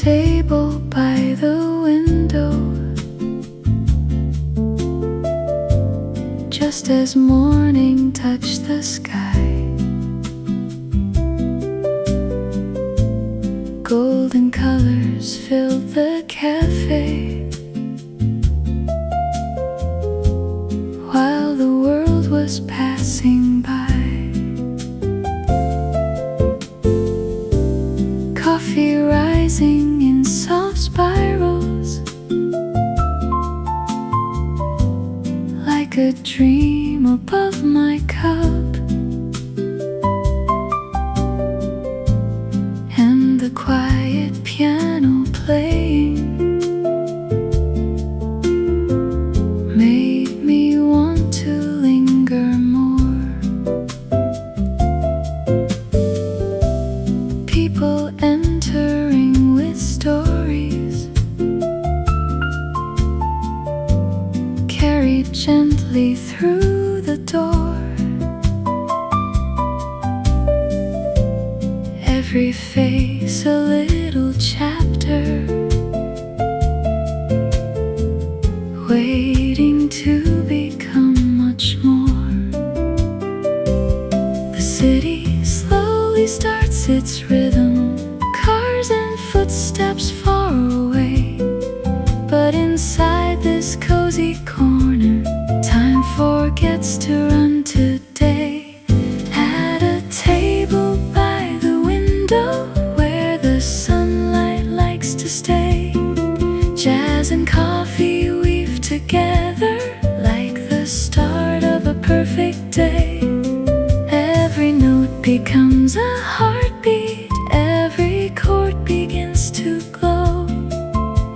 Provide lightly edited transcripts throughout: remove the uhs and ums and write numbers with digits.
table by the window, just as morning touched the sky. Golden colors filled the cafe, while the world was passing by. Coffee rising in soft spirals, like a dream above my cup. And the quiet piano playing made me want to linger more. People entering with stories, carried gently through the door. Every face a little chapter, waiting to become much more. The city slowly starts its rhythm, cars and footsteps far away. But inside this cozy corner, time forgets to run today. At a table by the window, where the sunlight likes to stay, jazz and coffee weave together like the start of a perfect day. Every note becomes a heartbeat, every chord begins to glow,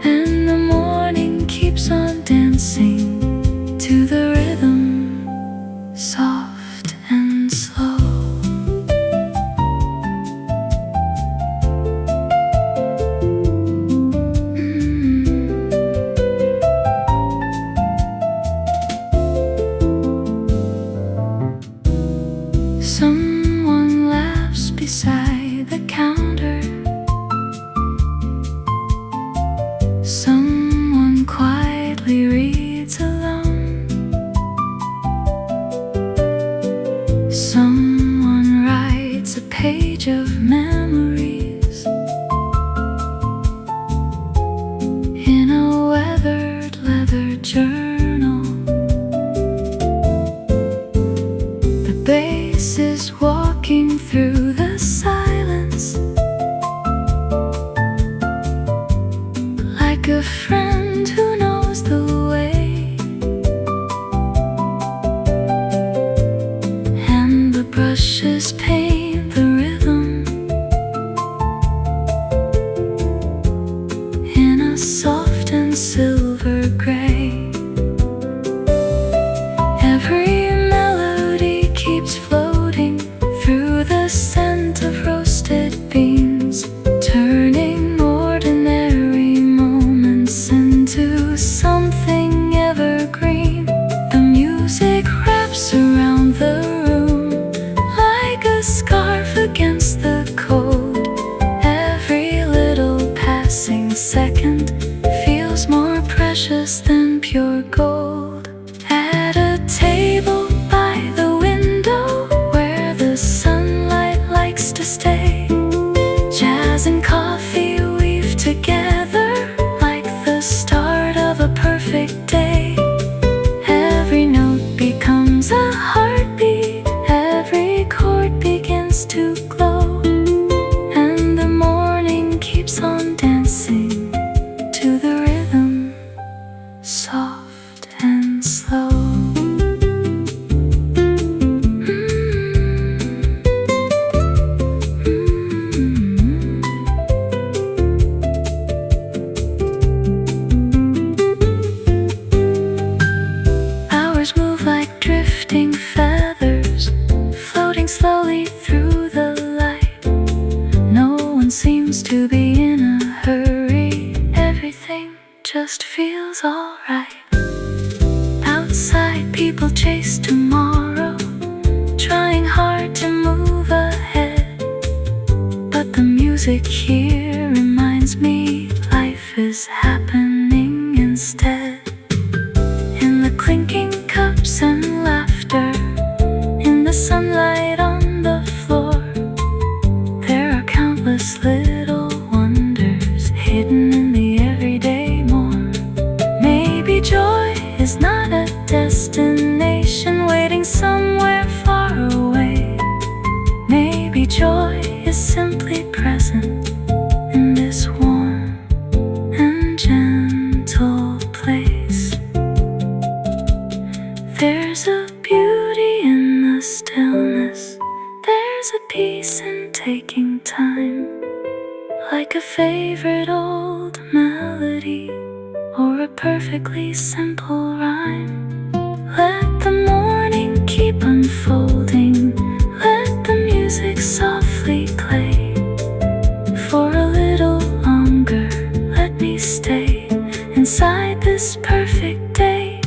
and the morning keeps on dancing to the rhythm, soft and slow. Someone laughs beside the counter, someone quietly reads alone, someone writes a page of memories in a weathered leather journal. The bass is walking through the silence, like a friend who knows the way. And the brushes paint the rhythm in a soft and silver gray. Every melody keeps floating through the scent of roasted beans, turning ordinary moments into something evergreen. The music wraps around the room like a scarf against the cold. Every little passing second feels more precious than pure gold. At a table by the window, where the sunlight likes to stay, jazz and coffee weave together like the start of a perfect day. Every note becomes a heartbeat, every chord begins to glow, and the morning keeps on dancing to the rhythm, soft and slow. Hours move like drifting feathers, floating slowly through the light. No one seems to be in a hurry, everything just feels alright. Outside, people chase tomorrow, trying hard to move ahead. But the music here reminds me is simply present in this warm and gentle place. There's a beauty in the stillness, there's a peace in taking time, like a favorite old melody or a perfectly simple rhyme. Let the morning keep unfolding, let the music softly play. For a little longer, let me stay inside this perfect day.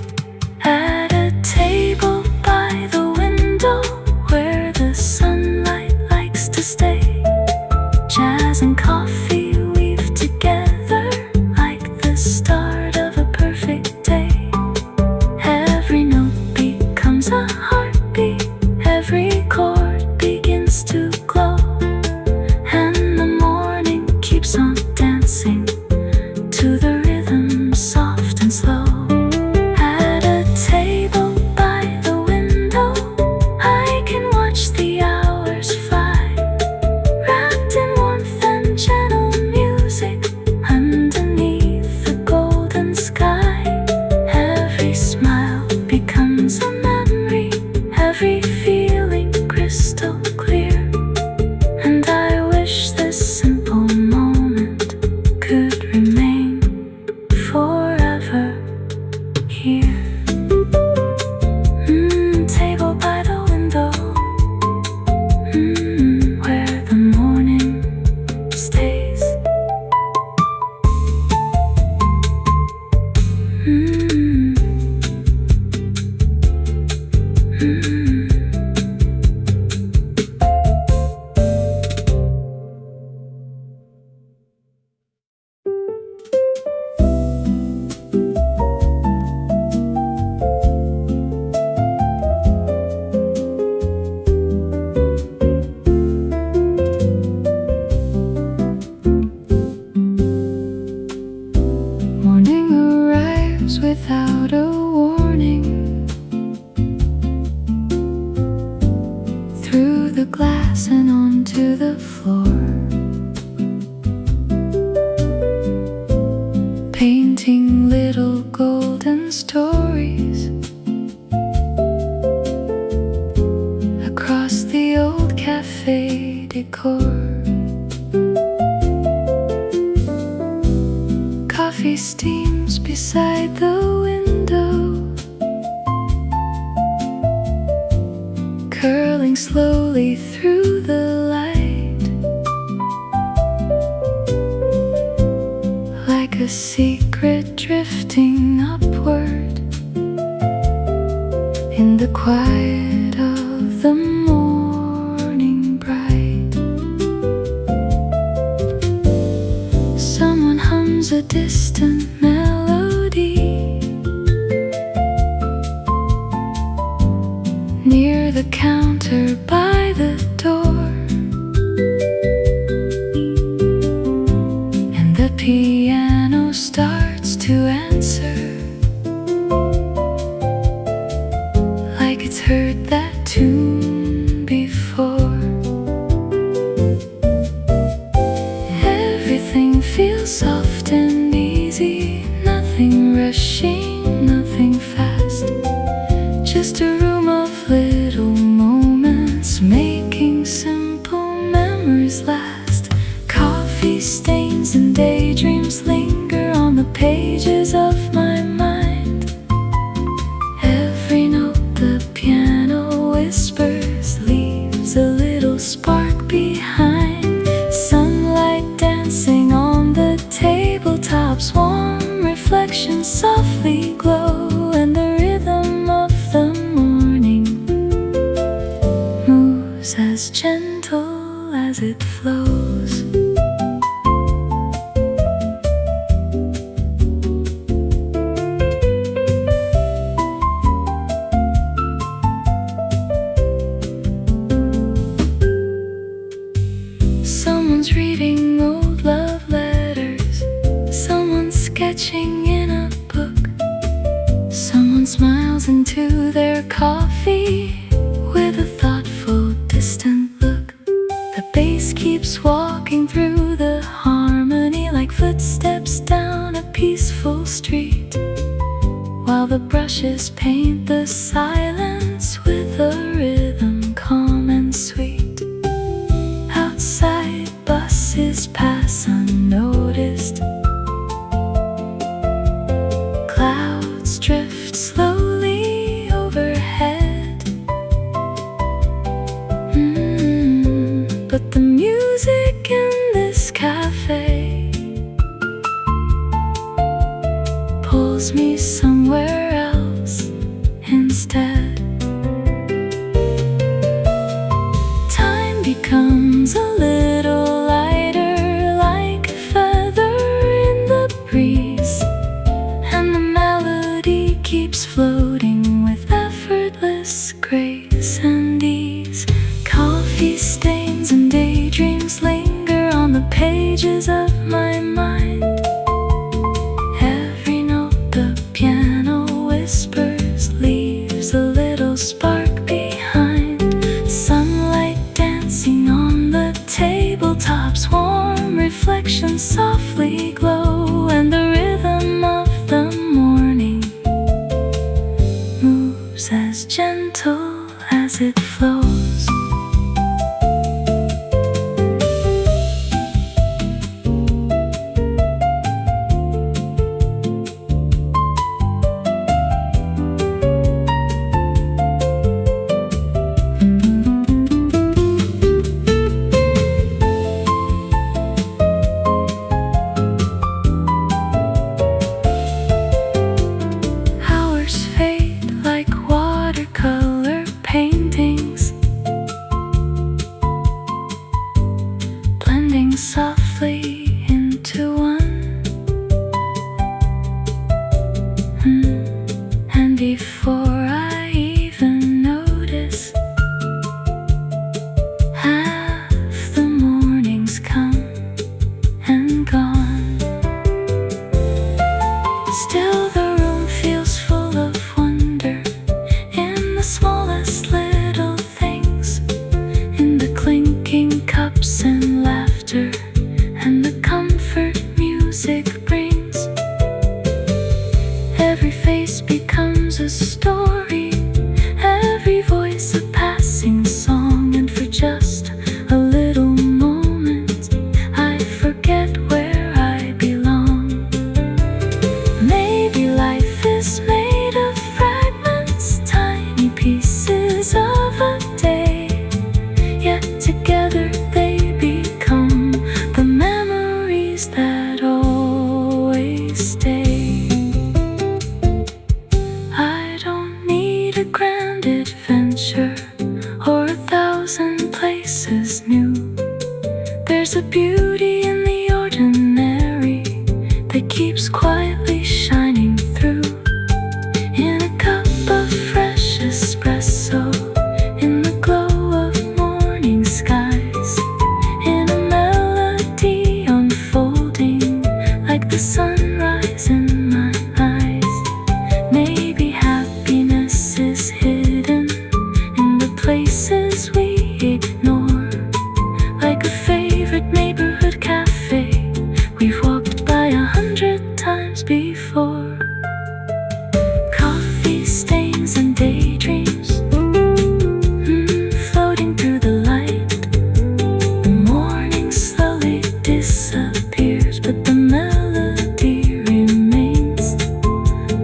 At a table by the window where the sunlight likes to stay. Jazz and coffee weave together like the start of a perfect day. Every note becomes a heartbeat, every chord begins to glow, and the morning keeps on dancing to the rhythm soft and slow. At a table by the window, I can watch the hours fly, wrapped in warmth and gentle music underneath the golden sky. Every smile becomes a memory, every feeling crystal clear, and I wish this simple moment could remain forever here. Table by the window, where the morning stays. Morning arrives without a warning, through the glass and onto the floor, painting little golden stories across the old cafe decor. Coffee steams beside the window, curling slowly through the light, like a secret drifting upward in the quiet of the morning bright. Someone hums a distant melody near the counter by the door, and the piano starts to answer like it's heard that tune before. Everything feels soft and easy, nothing rushing, nothing fast, just a room of little moments making simple memories last. Coffee stains and daydreams linger on the pages of my mind. Every note the piano whispers leaves a little spark behind. Sunlight dancing on the tabletops, warm reflections softly glow, and the rhythm of the morning moves as gentle as it flows. Someone's reading old love letters, someone's sketching in a book, someone smiles into their coffee with a thoughtful, distant look. The bass voice keeps walking through the harmony like footsteps down a peaceful street, while the brushes paint the silence with a rhythm calm and sweet. Outside, buses pass unnoticed. Clouds drift slowly overhead. But the music in this cafe pulls me somewhere else instead. Time becomes a little lighter, like a feather in the breeze, and the melody keeps floating with effortless grace and ease. Coffee stains and daydreams linger on the pages of my mind. Every note the piano whispers leaves a little spark behind. Sunlight dancing on the tabletops, warm reflections softly glow, and the rhythm of the morning moves as gentle as it flows. Watercolor paintings, blending softly into one. And before I even notice, half the morning's come and gone. Still the room feels full of wonder, the smallest little things, in the clinking cups and laughter, and the comfort music brings. Every face becomes a story, every voice a passing song, and for just a little moment I forget where I belong. Maybe life is made of fragments, tiny pieces of a day, yet together they become the memories that always stay. I don't need a grand adventure or 1,000 places new. There's a beauty in the ordinary that keeps quietly shining through. In a cup of fresh espresso, in the glow of morning skies, in a melody unfolding like the sunrise in my eyes. Maybe happiness is hidden in the places we ignore, like a favorite neighborhood cafe we've walked by 100 times before. Coffee stains and daydreams, floating through the light. The morning slowly disappears, but the melody remains,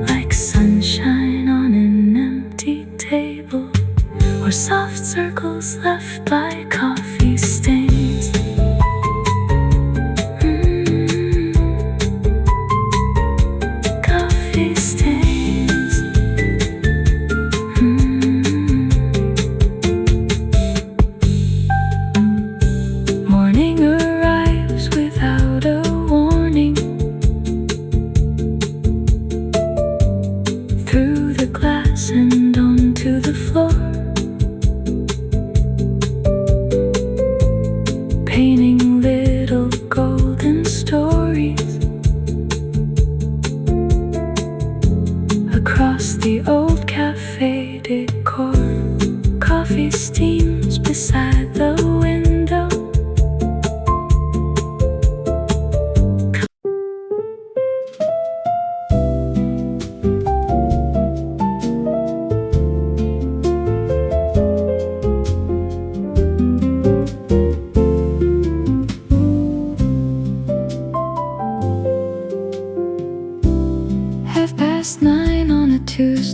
like sunshine on an empty table, or soft circles left by coffee stains. Coffee stains. Morning arrives without a warning. Through the glass and onto the floor, painting little golden stories across the old cafe decor. Coffee steams beside the window,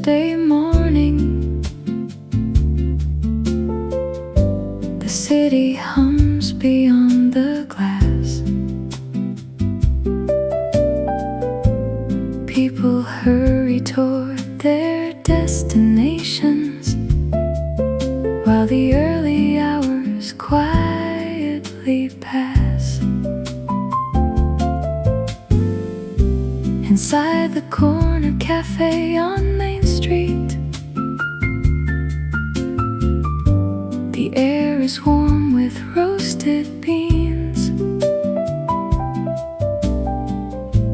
Thursday morning. The city hums beyond the glass. People hurry toward their destinations, while the early hours quietly pass. Inside the corner cafe on Main Street, the air is warm with roasted beans.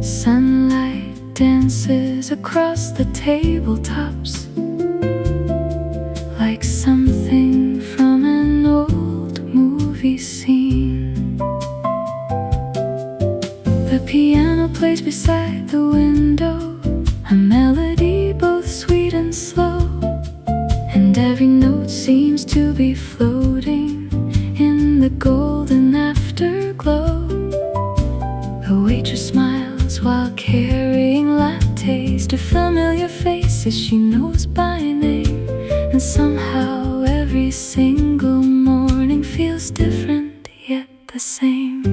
Sunlight dances across the tabletops like something from an old movie scene. The piano plays beside the window, a melody both sweet and slow, and every note seems to be floating in the golden afterglow. The waitress smiles while carrying lattes to familiar faces she knows by name, and somehow every single morning feels different yet the same.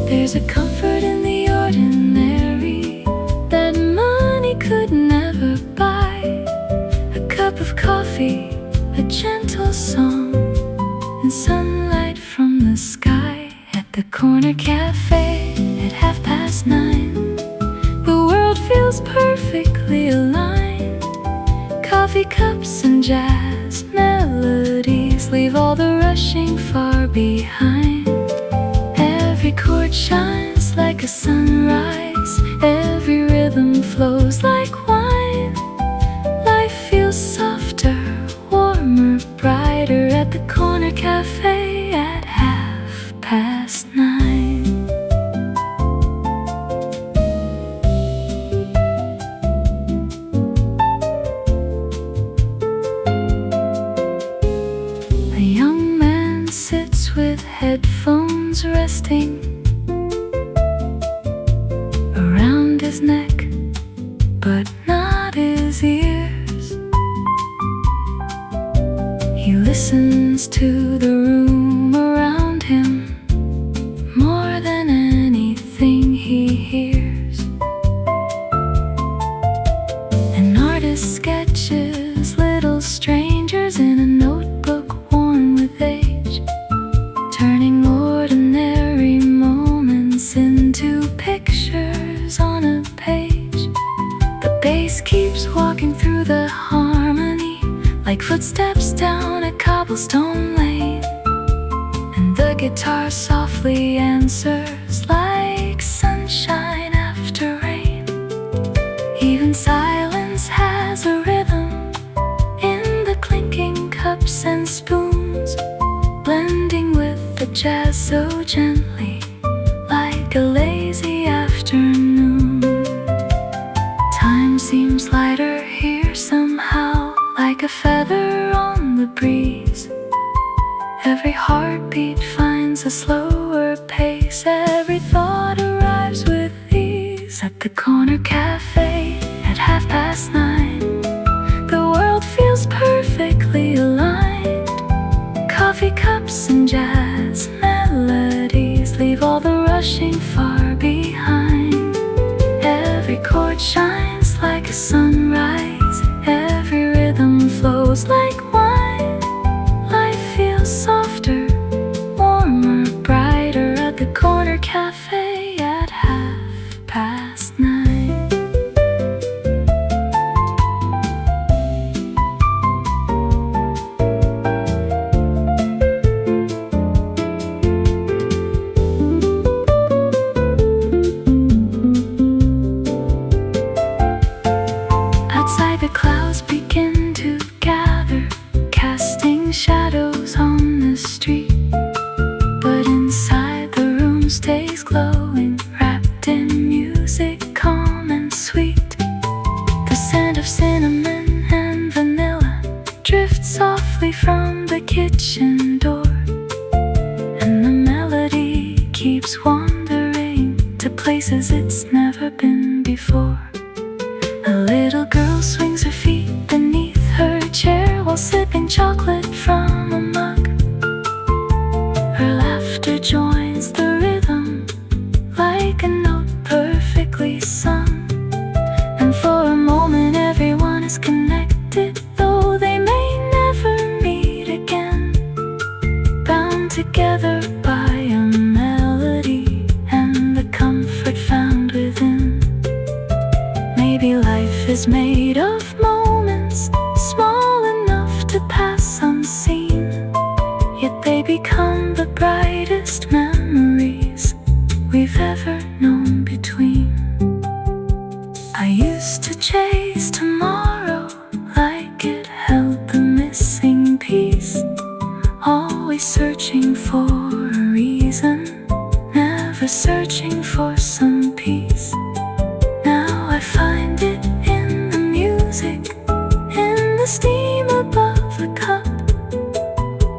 There's a comfort in the ordinary that money could never buy. A cup of coffee, a gentle song, and sunlight from the sky. At the corner cafe at 9:30, the world feels perfectly aligned. Coffee cups and jazz melodies leave all the rushing far behind. Every chord shines like a sunrise, every rhythm flows like wine. Life feels softer, warmer, brighter at the corner cafe at 9:30. A young man sits with headphones resting around his neck, but not his ears. He listens to the room around him more than anything he hears. An artist sketches little strangers in a notebook worn with age, turning ordinary moments into pictures on a page. The bass keeps walking through the harmony like footsteps down a cobblestone lane, and the guitar softly answers like sunshine after rain. Even silence has a rhythm in the clinking cups and spoons, blending with the jazz so gently like a lazy afternoon. Time seems lighter here somehow, like a feather on the breeze. Every heartbeat finds a slower pace, every thought arrives with ease. At the corner cafe at 9:30, the world feels perfectly aligned. Coffee cups and jazz melodies leave all the rushing far behind. Every chord shines like a sunrise, every rhythm flows like wine. Life feels softer, warmer, brighter at the corner cafe at 9:30. Outside the clouds begin to gather, casting shadows on the street, but inside the room stays glowing, wrapped in music calm and sweet. The scent of cinnamon and vanilla drifts softly from the kitchen door, and the melody keeps wandering to places it's never been before. A little girl swings her feet while sipping chocolate from a mug. Her laughter joins the rhythm like a note perfectly sung. And for a moment everyone is connected, though they may never meet again. Bound together by a melody and the comfort found within. Maybe life is made of moments small enough to pass unseen, yet they become the brightest memories we've ever known between. I used to chase tomorrow like it held the missing piece, always searching for a reason, never searching for some peace. Now I find it in the music, in the steam above the cup,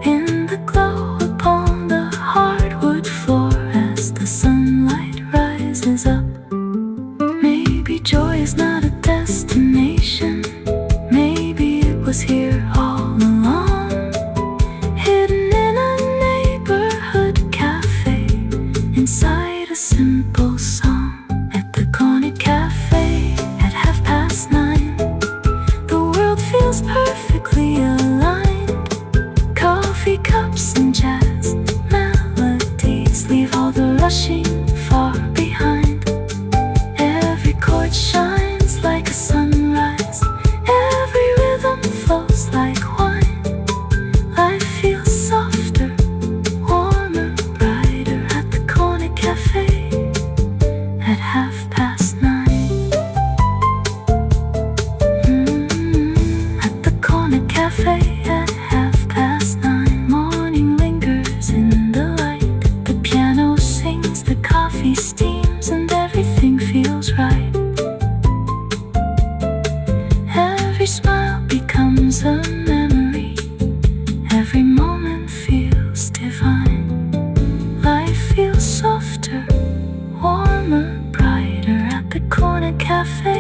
in the glow upon the hardwood floor as the sunlight rises up. Maybe joy is not a destination, maybe it was here all along, hidden in a neighborhood cafe, inside a simple song. At the corner cafe at 9:30, the world feels perfectly aligned. Coffee cups and jazz melodies leave all the rushing far behind. Every chord shines like a sunrise, every rhythm flows like wine. Life feels softer, warmer, brighter at the corner cafe at 9:30. At the corner cafe at 9:30. Morning lingers in the light. The piano sings, the coffee steams, and everything feels right. Every smile becomes a memory, every moment feels divine. Life feels softer, warmer, brighter at the corner cafe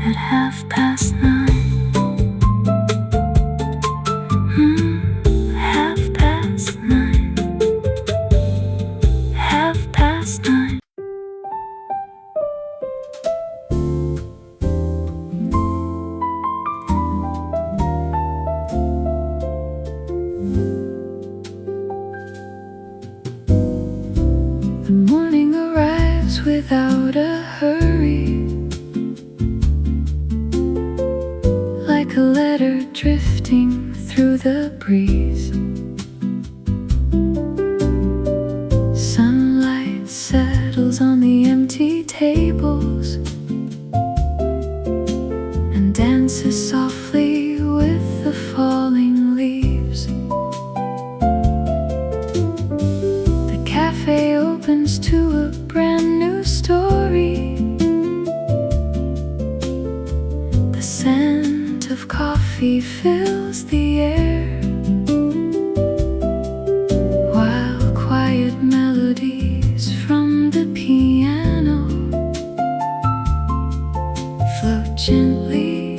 at 9:30. 9:30. 9:30. The morning arrives without a hurry, like a letter drifting through the breeze. Sunlight settles on the empty tables and dances softly with the falling leaves. The cafe opens to a brand new story. The scent of coffee fills the air, while quiet melodies from the piano float gently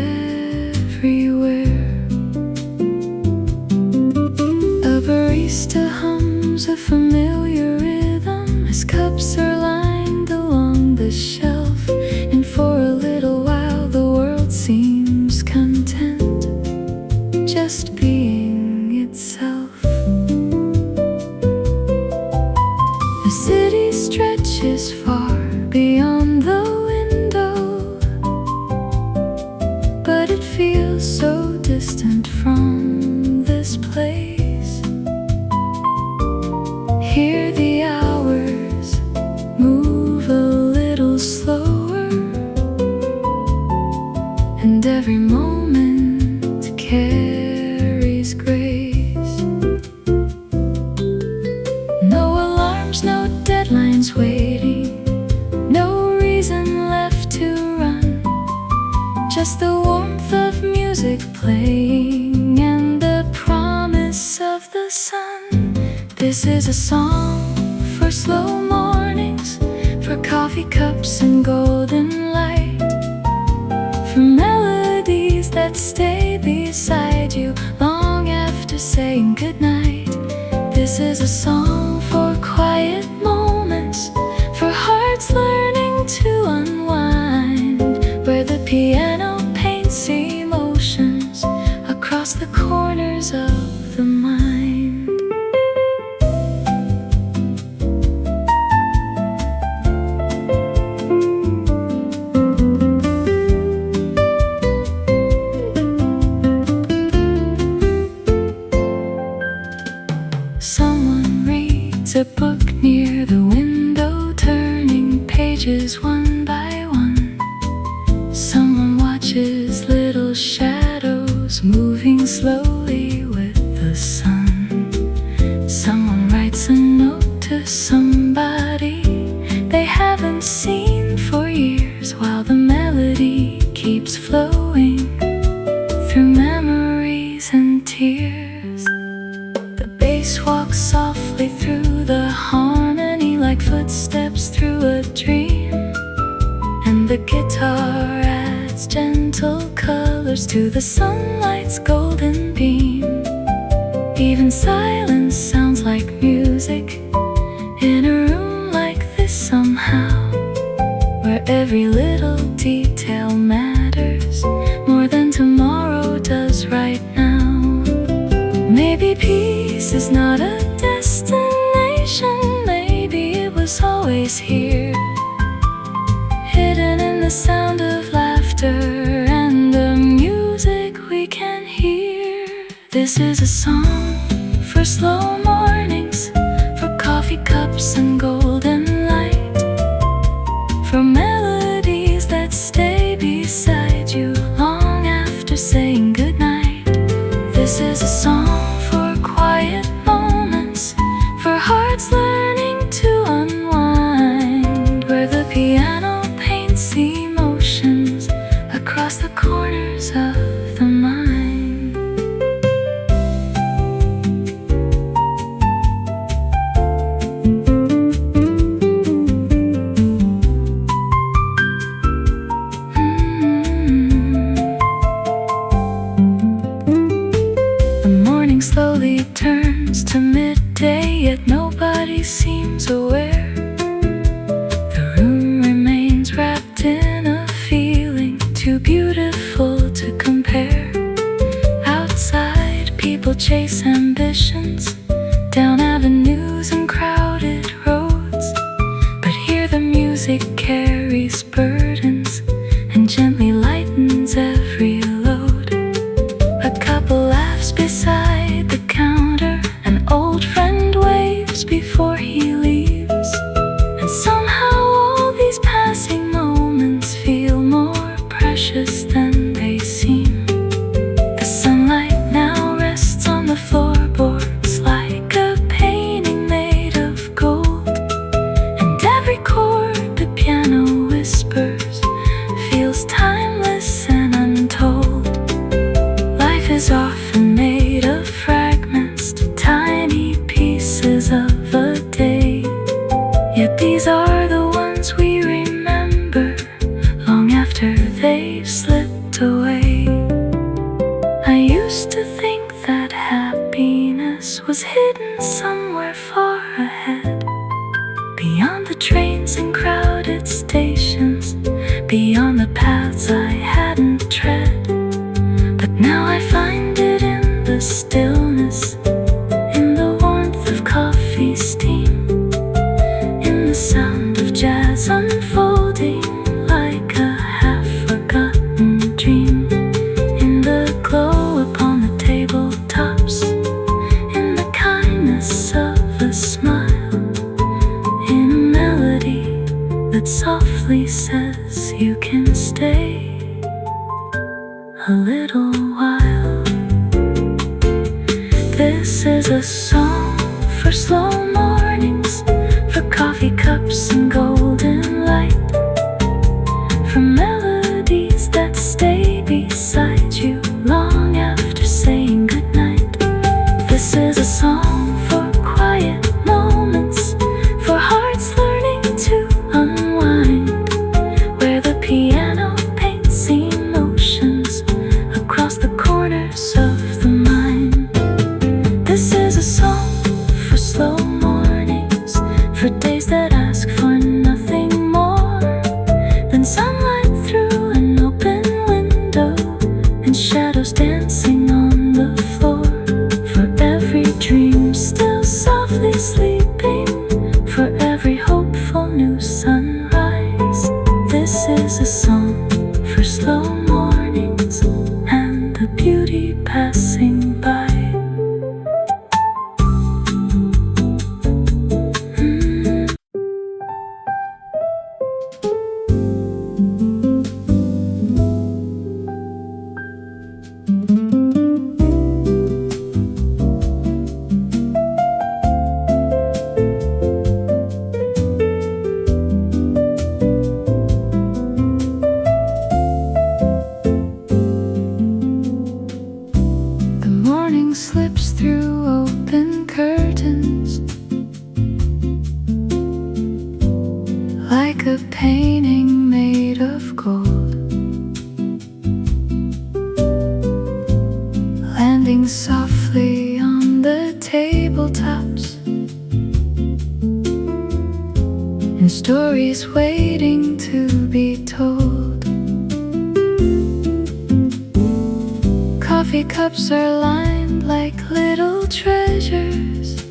everywhere. A barista hums a familiar rhythm as cups are lined along the shelf, and for a little while the world seems content, just being itself. The city stretches far beyond the window, but it feels so distant from this place. Here the hours move a little slower, and every moment carries grace. No alarms, no deadlines waiting, no reason left to run, just the warmth of music playing and the promise of the sun. This is a song for slow mornings, for coffee cups and golden light, for melodies that stay saying goodnight. This is a song for quiet moments, for hearts learning to unwind, where the piano paints emotions across the corners of the mind. Someone reads a book near the window, turning pages one by one. Someone watches little shadows moving slowly with the sun. Someone writes a note to somebody they haven't seen for years, while the melody keeps flowing through memories and tears. The bass walks softly through the harmony like footsteps through a dream, and the guitar adds gentle colors to the sunlight's golden beam. Even silence sounds like music in a room like this somehow, where every little detail matters more than tomorrow does right now. Maybe peace is not a destination, maybe it was always here, hidden in the sound of laughter and the music we can hear. This is a song for slow mornings, for coffee cups and golden light, for melodies that stay beside you long after saying goodnight. This is a song for quiet moments, for hearts learning to unwind, where the piano paints emotions across the corners of the mind. Slowly turns to midday, yet nobody seems aware. The room remains wrapped in a feeling too beautiful to compare. Outside, people chase ambitions down avenues and crowded roads, but here the music carries burdens and gently lightens every load. A couple laughs beside the counter, an old friend waves before he leaves, and somehow all these passing moments feel more precious than they seem. The sunlight now rests on the floorboards like a painting made of gold, and every chord the piano whispers feels timeless and untold. Life is often made of fragments, tiny pieces of a day, yet these are the ones we remember long after they've slipped away. I used to think that happiness was hidden somewhere far ahead, beyond the trains and crowded stations, beyond the paths I hadn't tread. But now I find it in the stillness, in the warmth of coffee steam, in the sound of jazz unfolding like a half-forgotten dream, in the glow upon the tabletops, in the kindness of a smile, in a melody that softly says you can stay a little while. This is a song for slow mornings, for coffee cups and golden light, for melodies that stay beside you long after saying goodnight. This is a song for quiet moments, for hearts learning to unwind, where the piano paints emotions across the corners of the mind. like a painting made of gold, landing softly on the tabletops, and stories waiting to be told. Coffee cups are lined like little treasures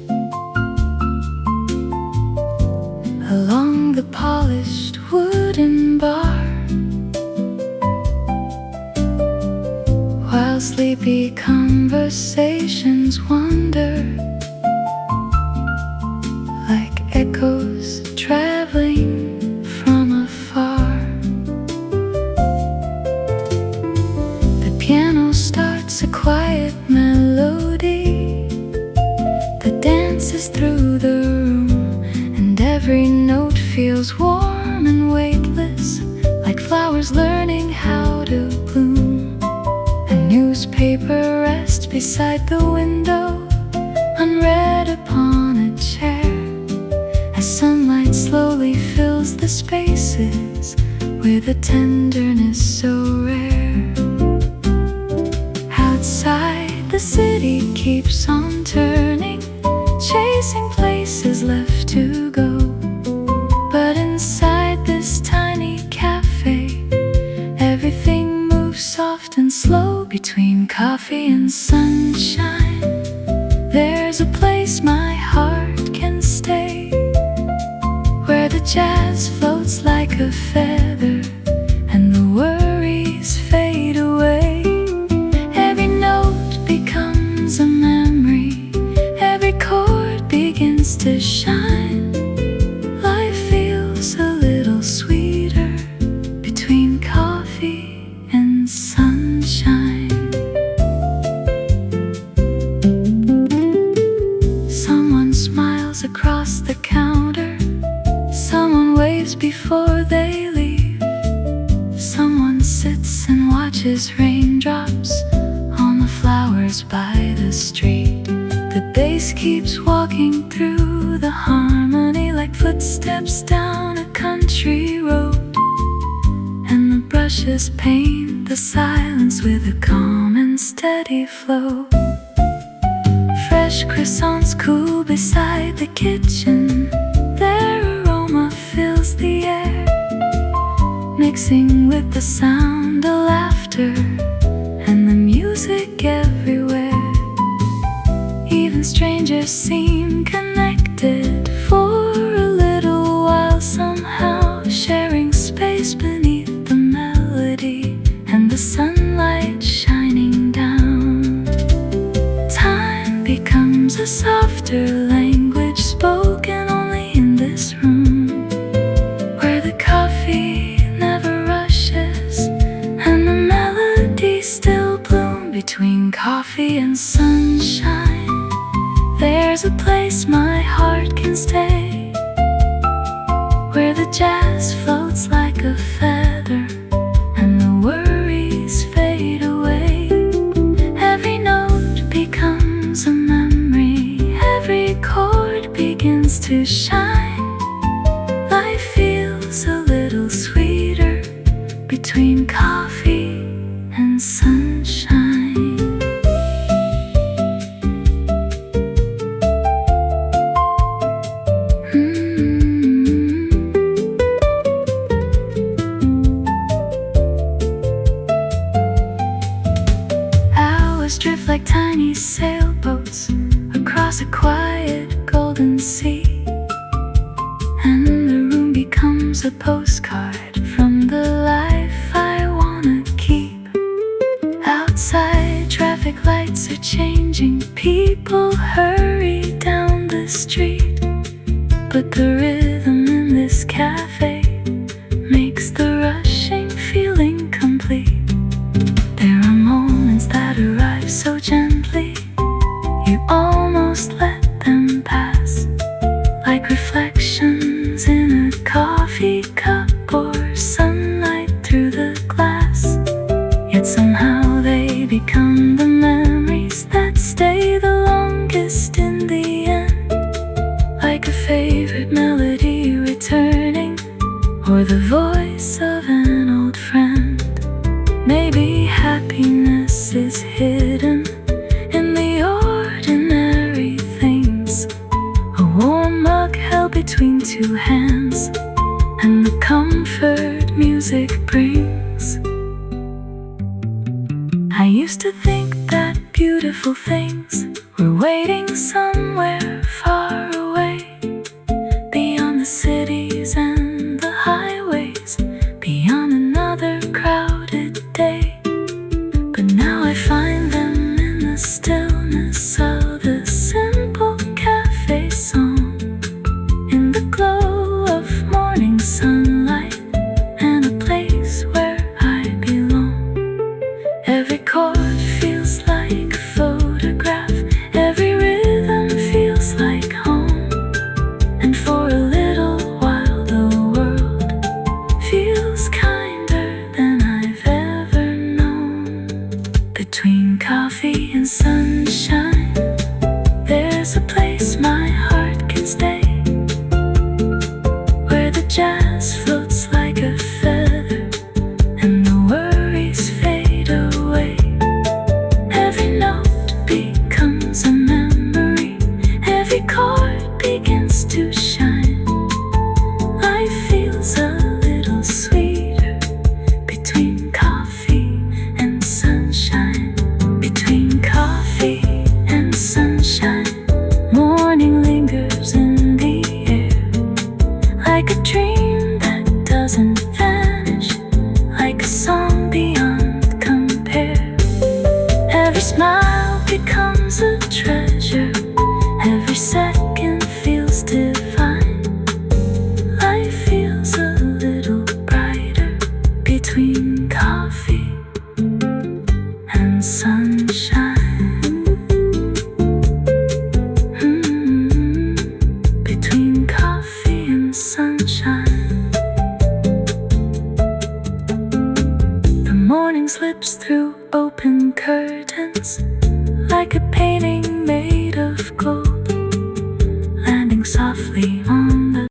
along the polished wooden bar, while sleepy conversations wander like echoes traveling from afar. The piano starts a quiet melody that dances through the room, and every note feels warm and weightless, like flowers learning how to bloom. A newspaper rests beside the window, unread upon a chair, as sunlight slowly fills the spaces with a tenderness so rare. Outside, the city keeps on turning, chasing places left to go. But inside this tiny cafe, everything moves soft and slow. Between coffee and sunshine, there's a place my heart can stay, where the jazz floats like a feather and the worries fade away. Every note becomes a memory, every chord begins to shine. Life feels a little sweeter between coffee and sunshine. Someone smiles across the counter, someone waves before they leave, someone sits and watches raindrops on the flowers by the street. The bass keeps walking through the harmony like footsteps down a country road, and the brushes paint the silence with a calm and steady flow. Fresh croissants cool beside the kitchen, their aroma fills the air, mixing with the sound of laughter and the music everywhere. Even strangers seem connected for a little while, somehow sharing space beneath the melody and the sunlight shining down. Time becomes a softer language spoken only in this room, where the coffee never rushes and the melodies still bloom. Between coffee and sunshine, there's a place my heart can stay, where the jazz floats like a feather and the worries fade away. Every note becomes a memory, every chord begins to shine. Life feels a little sweeter between coffee and sunshine. Drift like tiny sailboats across a quiet golden sea, and the room becomes a postcard from the life I wanna keep. Outside, traffic lights are changing, people hurry down the street, but the rhythm in this cafe makes the rushing feeling complete. There are moments that arrive so gently, you almost let them pass, like reflections in a coffee cup or sunlight through the glass. Yet somehow they become the memories that stay the longest in the end, like a favorite melody returning, warm mug held between two hands, and the comfort music brings. I used to think that beautiful things were waiting somewhere far away, beyond the cities and the highways, beyond another crowded day. But now I find them in the stillness of a simple cafe song, in the glow of morning sunlight, and a place where I belong. Every chord feels like a photograph, every rhythm feels like home, and for a little while the world feels kinder than I've ever known. Between coffee and sunshine, there's a place my heart can stay, where the jazz floats like a feather and the worries fade away. Every note becomes a memory, every chord begins to shine. Life feels a little sweeter between coffee and sunshine. Between coffee and sunshine, morning lingers in the air, like a dream that doesn't vanish, like a song beyond compare. Every smile becomes a treasure, every second feels divine. Life feels a little brighter between coffee and sunshine. Between coffee and sunshine. The morning slips through open curtains, like a painting made of gold, landing softly on the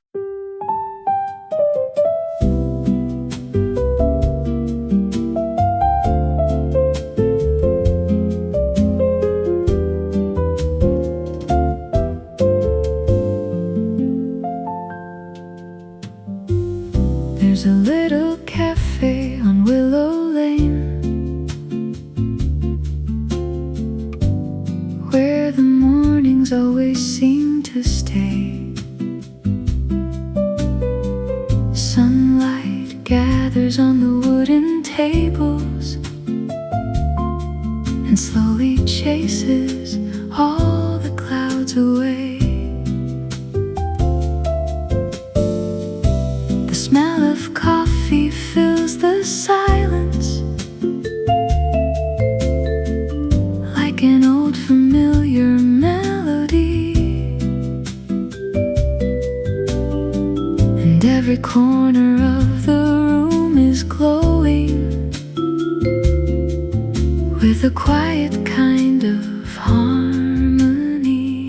There's a little cafe on Willow Lane, where the mornings always seem to stay. Sunlight gathers on the wooden tables and slowly chases all the clouds away. The smell of coffee fills the silence, like an old familiar melody, and every corner of the room is glowing with a quiet kind of harmony.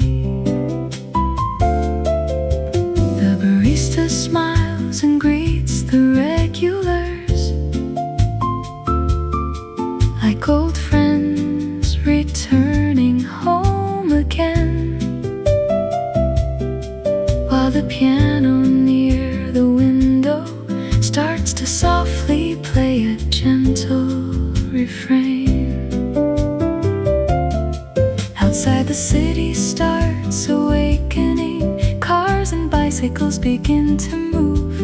The barista smiles and greets the regulars, like old friends returning home again, while the piano near the window starts to softly play a gentle refrain. Outside, the city starts awakening, cars and bicycles begin to move.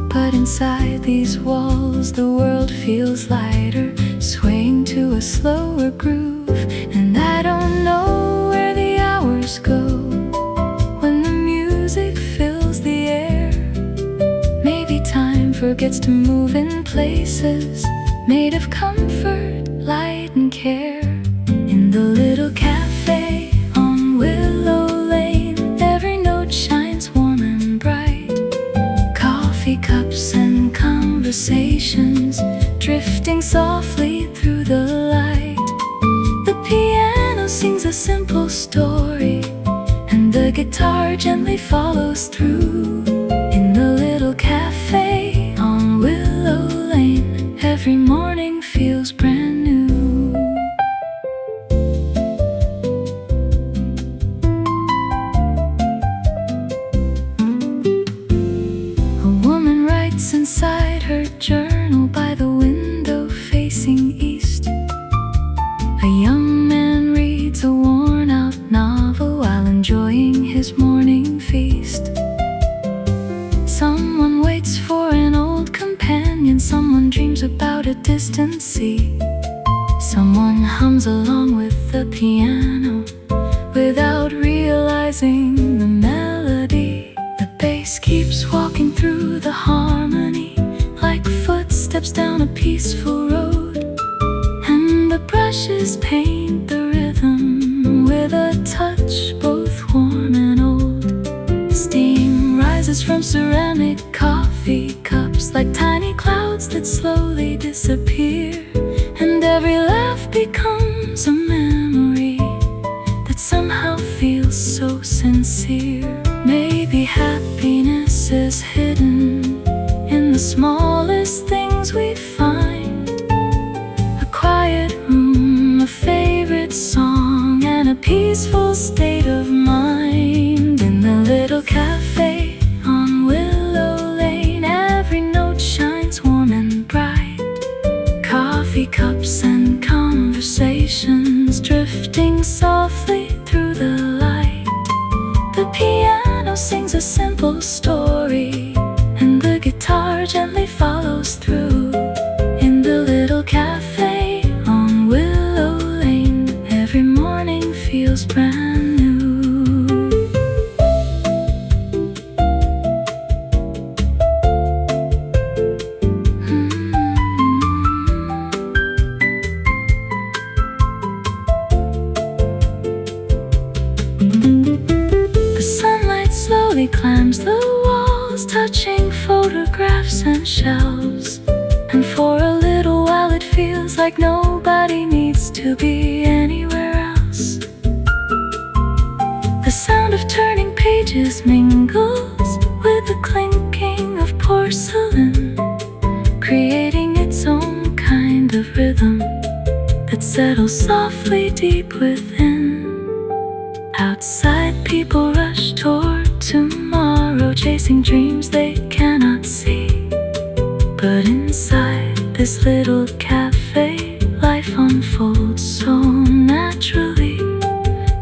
But inside these walls, the world feels lighter, swaying to a slower groove. And I don't know where the hours go when the music fills the air. Maybe time forgets to move in places made of comfort, light and care. In the little cafe on Willow Lane, every note shines warm and bright. Coffee cups and conversations drifting softly through the light. The piano sings a simple story, and the guitar gently follows through. In the little cafe on Willow Lane, every morning feels brand new. feast. Someone waits for an old companion, someone dreams about a distant sea. Someone hums along with the piano without realizing the melody. The bass keeps walking through the harmony like footsteps down a peaceful road, and the brushes paint the rhythm with a touch both warm and old. Steam rises from ceramic coffee cups like tiny clouds that slowly disappear, and every laugh becomes a memory that somehow feels so sincere. Maybe happiness is hidden in the smallest things we find: a quiet room, a favorite song, and a peaceful state of mind. In the little cafe on Willow Lane, every note shines warm and bright. Coffee cups and conversations drifting softly through the light. The piano sings a simple story, and the guitar gently follows through. In the little cafe on Willow Lane, every morning feels brand new. Slowly climbs the walls, touching photographs and shelves, and for a little while it feels like nobody needs to be anywhere else. The sound of turning pages mingles with the clinking of porcelain, creating its own kind of rhythm that settles softly deep within. Outside, people rush toward tomorrow, chasing dreams they cannot see. But inside this little cafe, life unfolds so naturally.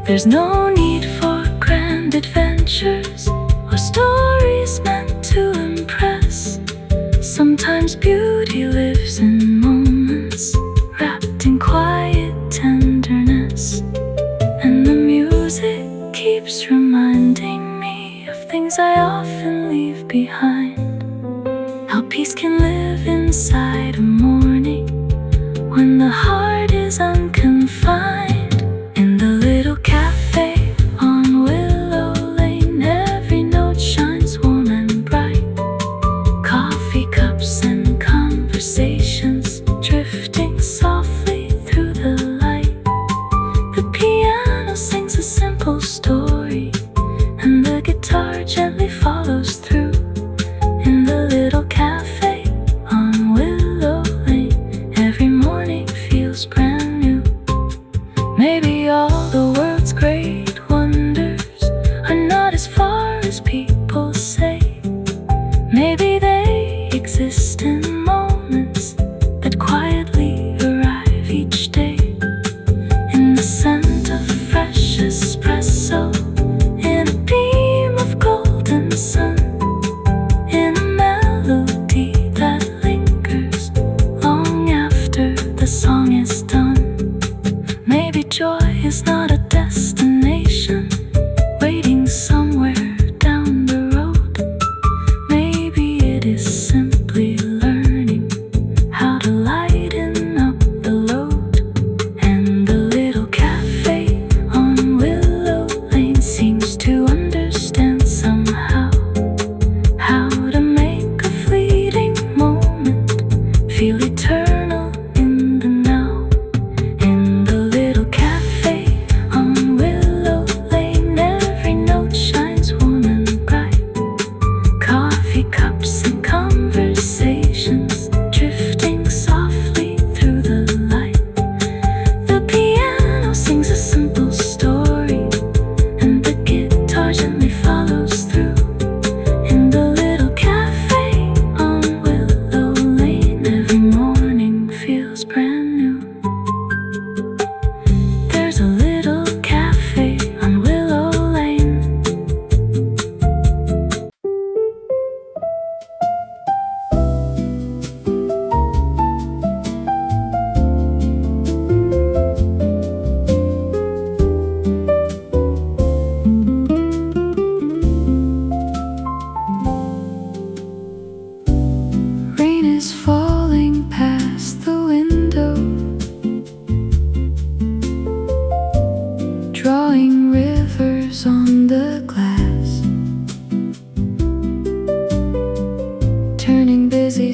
There's no need for grand adventures or stories meant to impress. Sometimes beauty lives in moments wrapped in quiet tenderness, and the music keeps reminding me of things I often leave behind. How peace can live inside a morning when the heart is unconfined. In the little cafe on Willow Lane, every note shines warm and bright. Coffee cups and conversations drifting softly through the light. The piano sings a simple story, and the guitar gently follows through. In the little cafe on Willow Lane, every morning feels brand new. Maybe all the world's great wonders are not as far as people say. Maybe they exist in moments that quietly arrive each day. In the scent of fresh espresso, in a beam of golden sun, in a melody that lingers long after the song is done. Maybe joy is not a destination waiting somewhere down the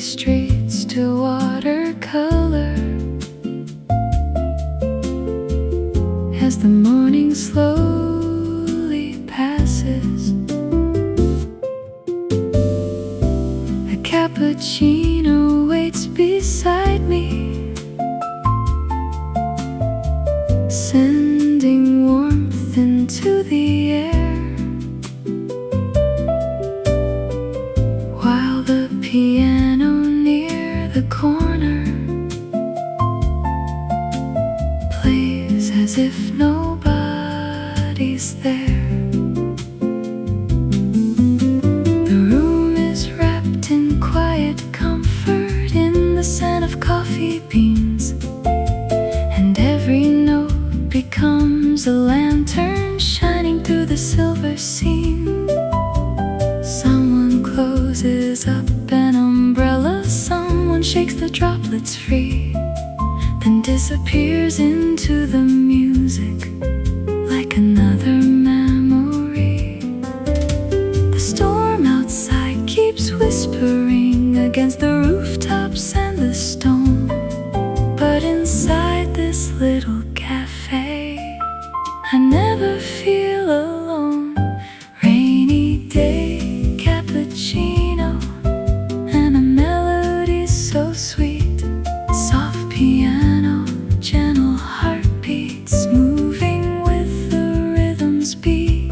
streets to watercolor. As the morning slowly passes, a cappuccino waits beside me, sending warmth into the air, while the piano near the corner plays as if nobody's there. The room is wrapped in quiet comfort, in the scent of coffee beans, and every note becomes a lantern shining through the silver scene. Someone closes up an umbrella, someone shakes the droplets free, then disappears into the music like another memory. The storm outside keeps whispering against the rooftops and the stone, but inside this little cafe I never feel alone. Rainy day, cappuccino, and a melody so sweet. Soft piano, gentle heartbeats moving with the rhythm's beat.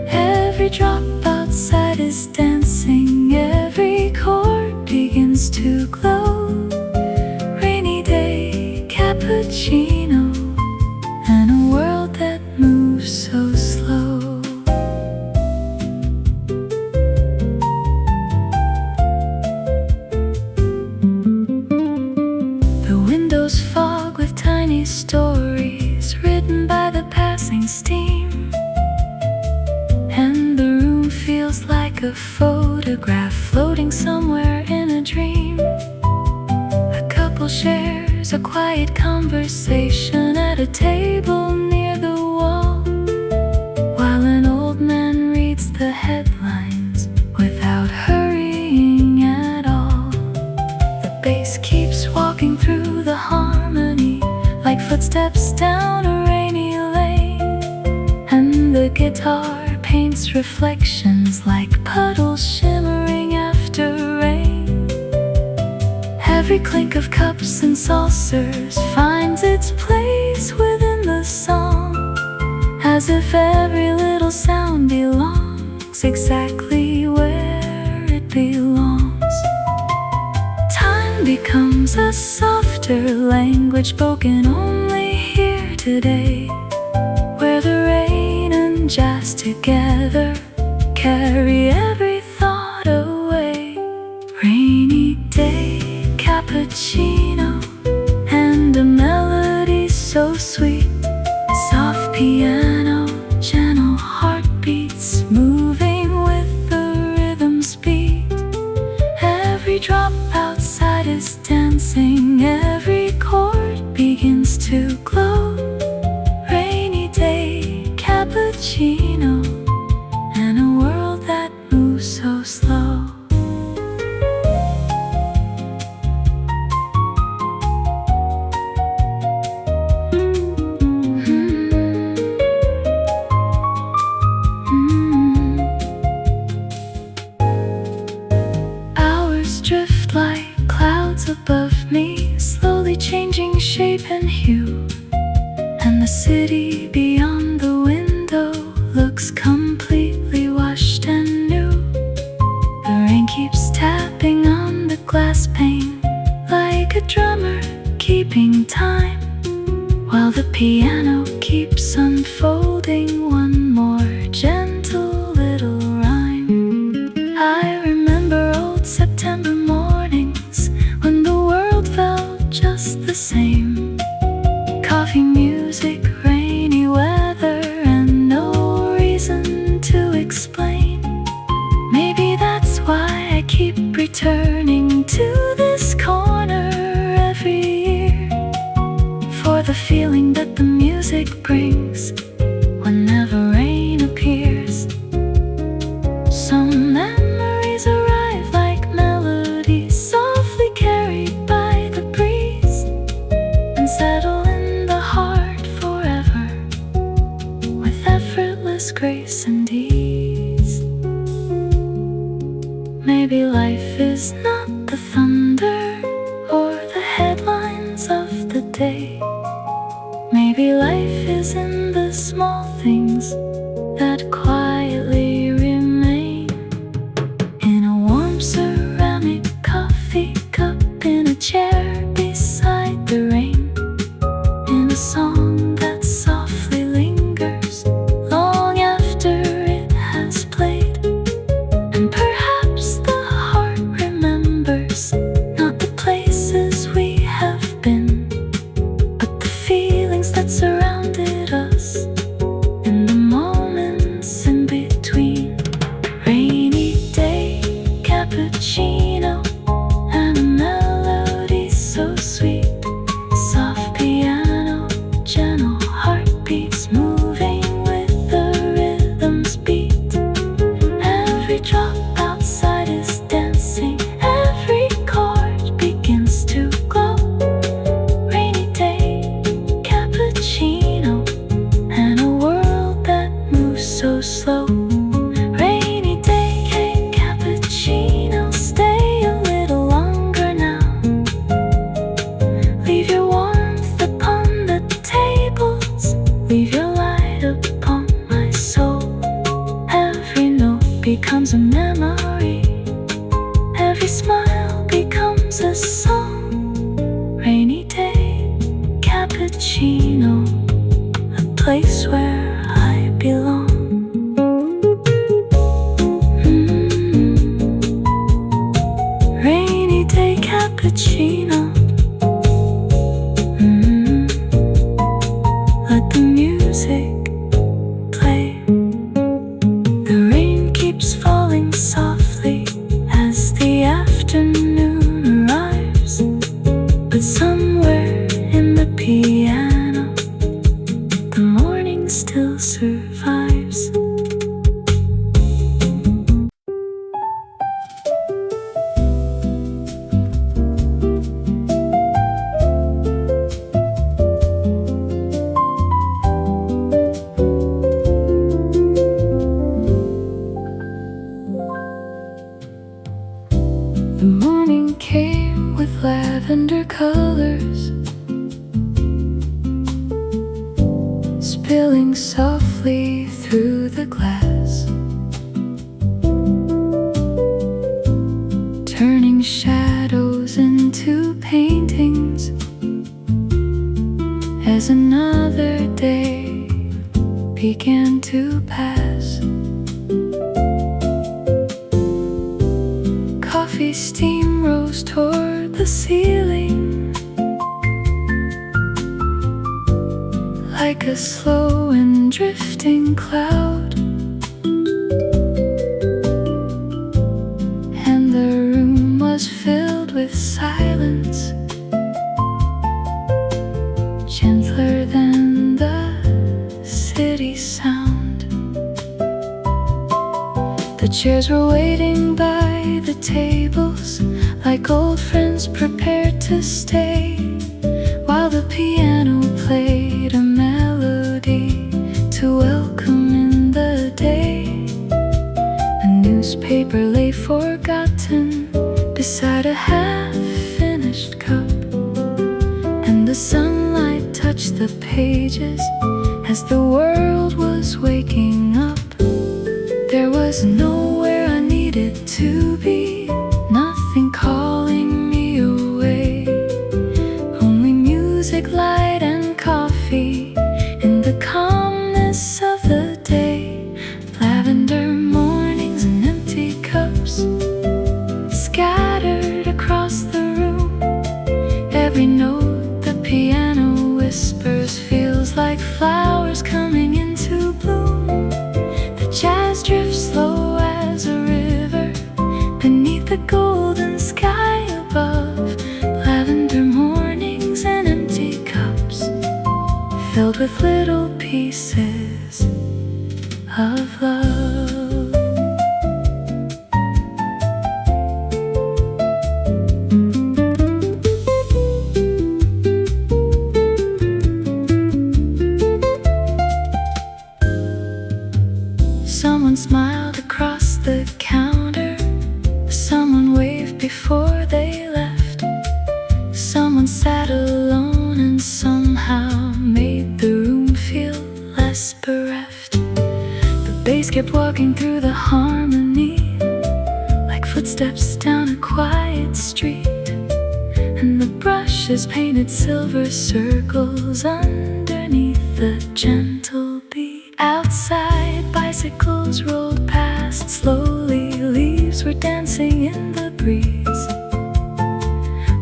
Every drop outside is dancing, every chord begins to glow. Rainy day, cappuccino, and a world that moves so slow. The windows fog with tiny stories written by the passing steam, and the room feels like a photograph floating somewhere in a dream. A couple shares a quiet conversation at a table near the wall, while an old man reads the headlines without hurrying at all. The bass keeps walking through the harmony like footsteps down a rainy lane, and the guitar paints reflections like puddles shimmering after rain. Every clink of cups and saucers finds its place within the song, as if every little sound belongs exactly where it belongs. Time becomes a softer language spoken only here today, where the rain and jazz together carry every thought away. Rainy day, cappuccino, and a melody so sweet. Soft piano, gentle heartbeats moving with the rhythm's beat. Every drop outside is dancing, every chord begins to glow. Rainy day, cappuccino, and a world that moves so slow. Hours drift like clouds above me, slowly changing shape and hue, and the city beyond the window looks completely washed and new. The rain keeps tapping on the glass pane like a drummer keeping time, while the piano keeps unfolding one more gentle little rhyme. I remember old September mornings when the world felt just the same. Coffee, music, rainy weather, and no reason to explain. Maybe that's why I keep returning to this corner every year, for the feeling that the music brings whenever rain appears. Some memories arrive like melodies, soft Maybe life is not the thunder or the headlines of the day. Maybe life is in the small things that quietly remain. In a warm ceramic coffee cup, in a chair beside the rain, in a song that softly lingers long after it has played. And perhaps the heart remembers not the places we have been, but the feelings that surrounded us in the moments in between. Rainy day, cappuccino, and a melody so sweet. Soft piano, gentle heartbeats moving with the rhythm's beat. Every drop outside is dancing, every chord begins to glow. Rainy day, cappuccino, and a world that moves so slow. Rainy day, cappuccino, stay a little longer now. Leave your warmth upon the tables, leave your light upon my soul. Every note becomes a memory, every smile becomes a song. Rainy day, cappuccino, a place where I belong. Rainy day, cappuccino. Let the music play. The rain keeps falling softly as the afternoon arrives, but somewhere in the piano, the morning still survives. The morning came with lavender colors, spilling softly through the glass, turning shadows into paintings as another day began to pass. Coffee steam rose toward the ceiling like a slow and drifting cloud, and the room was filled with silence, gentler than the city sound. The chairs were waiting by the tables like old friends prepared to stay, while the piano played a melody to welcome in the day. A newspaper lay forgotten beside a half-finished cup, and the sunlight touched the pages as the world was waking up. There was nowhere I needed to be, nothing calling me away, only music, light, and coffee in the calmness of the day. Lavender mornings and empty cups scattered across the room. Every note the piano whispers feels like flowers coming into bloom. The jazz drifts slow as a river beneath the golden sky above. Lavender mornings and empty cups filled with little pieces of love. Someone smiled across the counter, steps down a quiet street, and the brush is painted silver circles underneath the gentle beat. Outside, bicycles rolled past slowly, leaves were dancing in the breeze.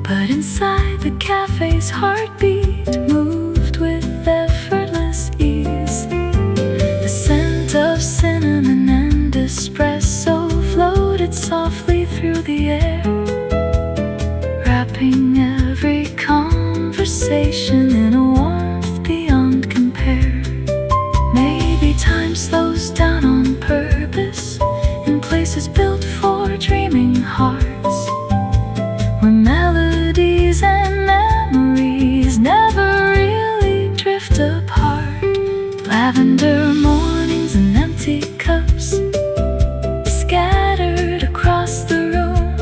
But inside the cafe's heartbeat moved with effortless ease. The scent of cinnamon and espresso floated softly through the air, wrapping every conversation in a warmth beyond compare. Maybe time slows down on purpose in places built for dreaming hearts, where melodies and memories never really drift apart. Lavender mornings and empty cups scattered across the room.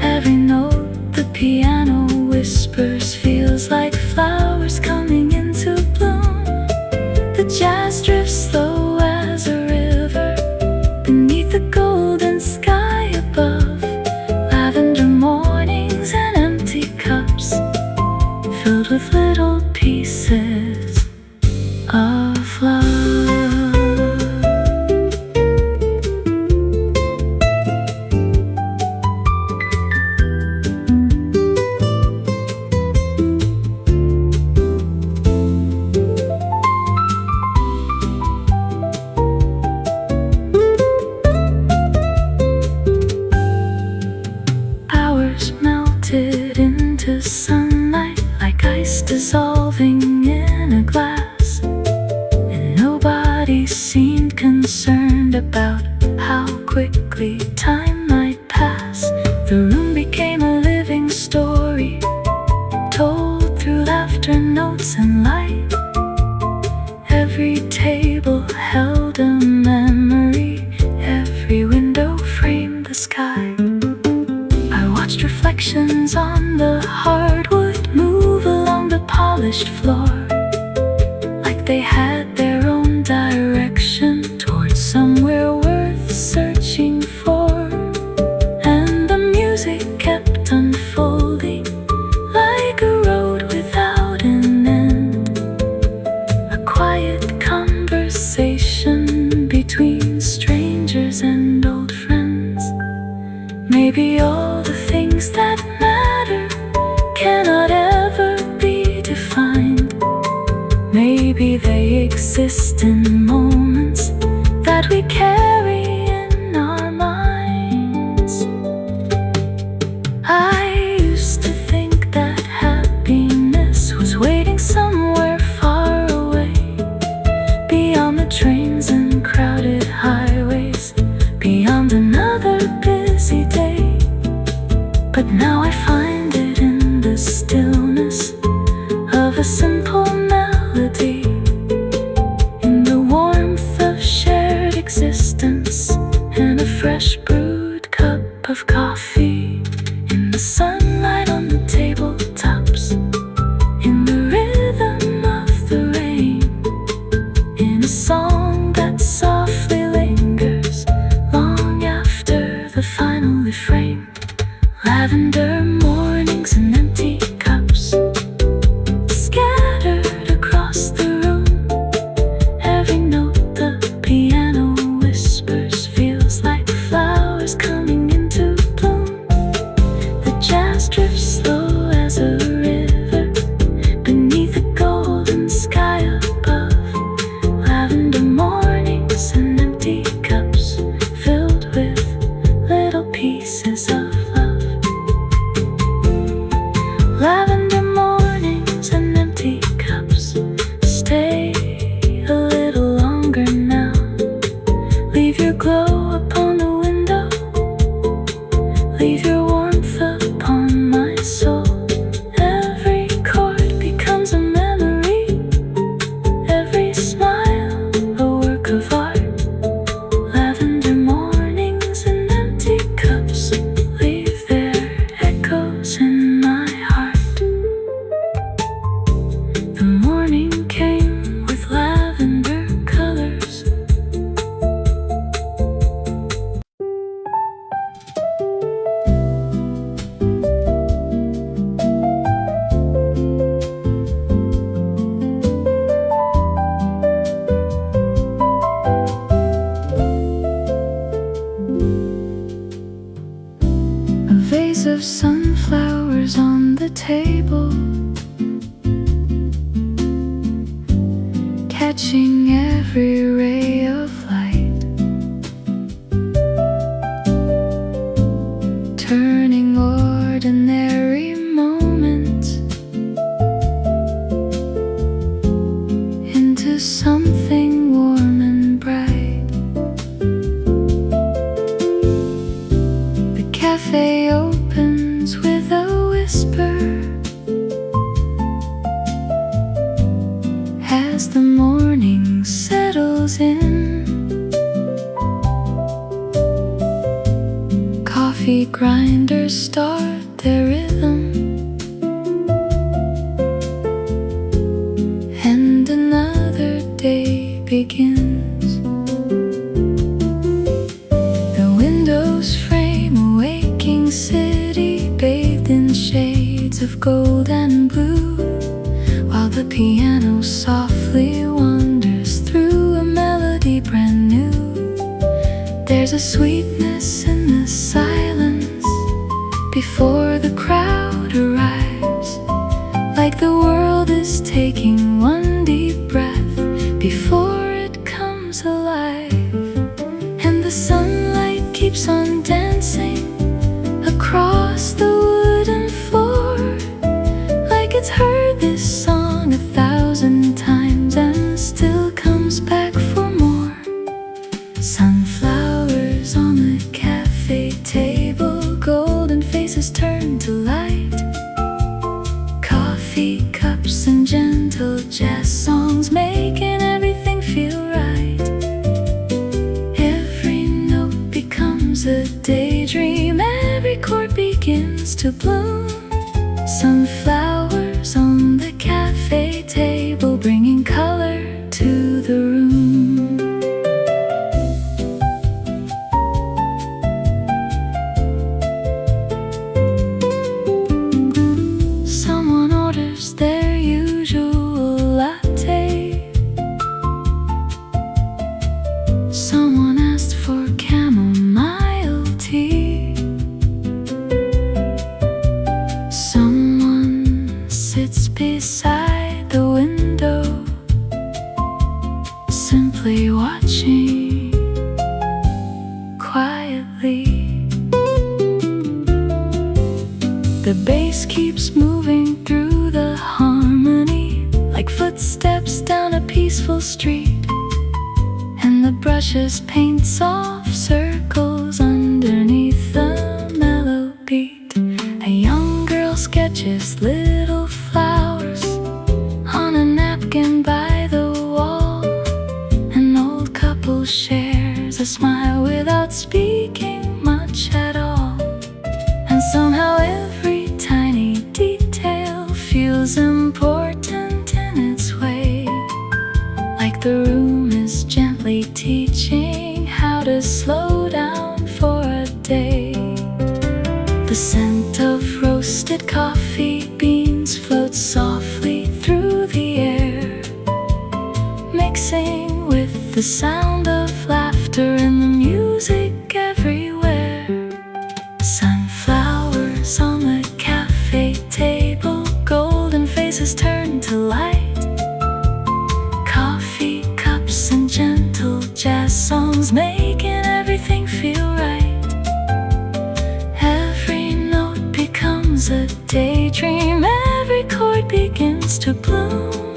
Every note the piano whispers feels like flowers coming into bloom. The jazz drifts slow as a river beneath the golden sky above. Lavender mornings and empty cups filled with little pieces of love. Hours melted into sunlight like ice dissolving in a glass, and nobody seemed concerned about how quickly time might pass. The room became a living story, told through laughter, notes, and light. Every table held a memory, every window framed the sky. I watched reflections on the hardwood move along the polished floor, like they had their own direction towards somewhere worth searching for. And the music kept unfolding like a road without an end, a quiet conversation between strangers and old friends. Maybe all the things that matter cannot ever be defined. Maybe they exist in moments that we carry in our minds. I used to think that happiness was waiting somewhere far away, beyond the trains and crowded highways, beyond another busy day. But now I find it in the stillness of a simple melody, in the warmth of shared existence, and a fresh brewed cup of coffee, in the sunlight on the tabletops, in the rhythm of the rain, in a song that softly lingers long after the final refrain. Lavender mornings and empty cups scattered across the room. Every note the piano whispers feels like flowers coming into bloom. The jazz drifts slow as a river beneath the golden sky above. Lavender mornings and empty cups filled with little pieces of love. of sunflowers on the table, catching every ray of light, turning ordinary moments into something warm and bright. The cafe opens with a whisper as the morning settles in. Coffee grinders start their rhythm, and another day begins. The windows frame a waking city bathed in shades of gold and blue, while the piano softly wanders through a melody brand new. There's a sweetness in the silence before the crowd arrives, like the world is taking one deep breath before it comes alive. And the sunlight keeps on dancing across the wooden floor, like it's heard this song 1,000 times and still comes back for more. Sunflowers on the cafe table, golden faces turn to light, coffee cups and gentle jazz songs making everything feel right. Every note becomes a daydream, every chord begins to bloom. Sunflowers on the cafe table, bringing color to the room. Someone orders their usual latte, someone asked for chamomile tea, someone sits beside the window, simply watching quietly. The bass keeps moving through the harmony, like footsteps down a peaceful street, and the brushes paint soft circles underneath the mellow beat. A young girl sketches little flowers on a napkin by the wall. An old couple shares a smile without speaking much at all. And somehow every tiny detail feels important in its way, like the room is gently teaching how to slow down for a day. The scent of roasted coffee beans floats softly through the air, mixing with the sound of laughter and the music everywhere. Sunflowers on the cafe table, golden faces turn to light, coffee cups and gentle jazz songs making everything feel right. Every note becomes a daydream, every chord begins to bloom.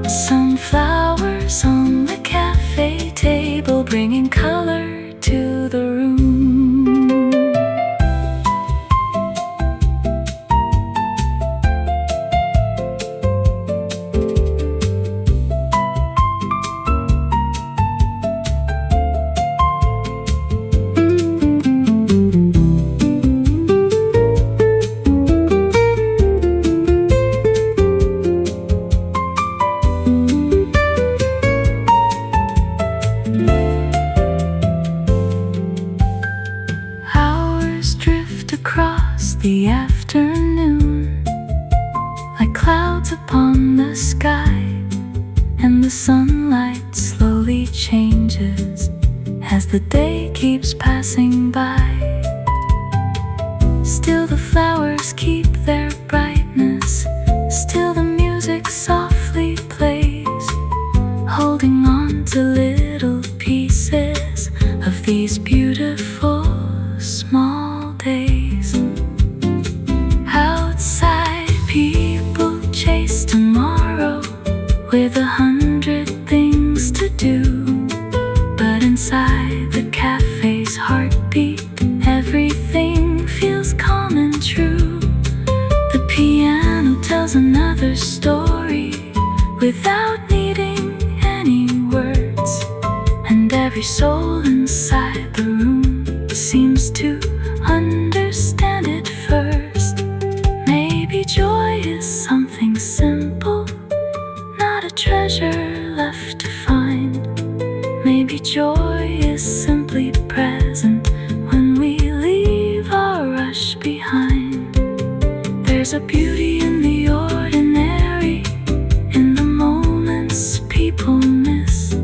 Sunflowers on the cafe table, bringing color to the room. Across the afternoon, like clouds upon the sky, and the sunlight slowly changes as the day keeps passing by. Still the flowers keep their brightness, still the music softly plays, holding on to little pieces of these beautiful small days. Outside, people chase tomorrow with 100 things to do, but inside the cafe's heartbeat, everything feels calm and true. The piano tells another story without needing any words, and every soul inside the room seems to understand it first. Maybe joy is something simple, not a treasure left to find. Maybe joy is simply present when we leave our rush behind. There's a beauty in the ordinary, in the moments people miss,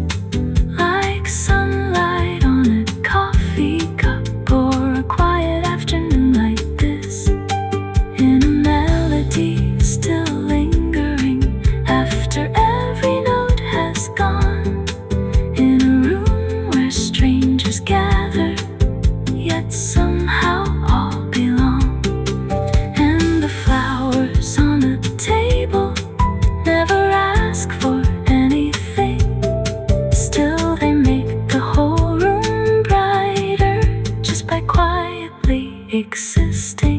like sunlight on a coffee cup or a quiet afternoon like this, in a melody still lingering after every note has gone, in a room where strangers gather, yet somehow all belong. And the flowers on the table never ask for anything, still they make the whole room brighter just by quietly existing.